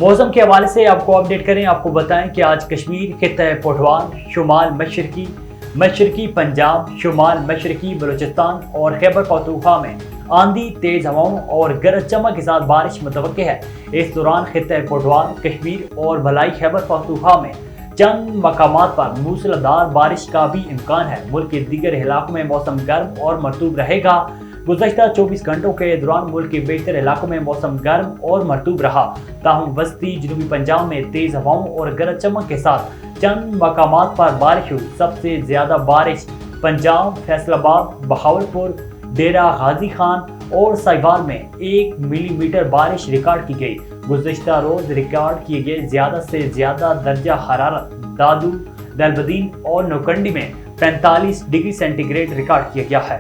موسم کے حوالے سے آپ کو اپڈیٹ کریں، آپ کو بتائیں کہ آج کشمیر، خطہ پٹوار، شمال مشرقی پنجاب، شمال مشرقی بلوچستان اور خیبر پختونخوا میں آندھی، تیز ہواؤں اور گرج چمک کے ساتھ بارش متوقع ہے۔ اس دوران خطہ پٹوار، کشمیر اور بھلائی خیبر پختونخوا میں چند مقامات پر موسلادھار بارش کا بھی امکان ہے۔ ملک کے دیگر علاقوں میں موسم گرم اور مرطوب رہے گا۔ گزشتہ 24 گھنٹوں کے دوران ملک کے بیشتر علاقوں میں موسم گرم اور مرطوب رہا، تاہم وسطی جنوبی پنجاب میں تیز ہواؤں اور گرج چمک کے ساتھ چند مقامات پر بارش ہوئی۔ سب سے زیادہ بارش پنجاب، فیصل آباد، بہاولپور، ڈیرہ غازی خان اور سہیوال میں 1 ملی میٹر بارش ریکارڈ کی گئی۔ گزشتہ روز ریکارڈ کیے گئے زیادہ سے زیادہ درجہ حرارت دادو، دلبدین اور نوکنڈی میں 45 ڈگری سینٹی گریڈ ریکارڈ کیا گیا ہے۔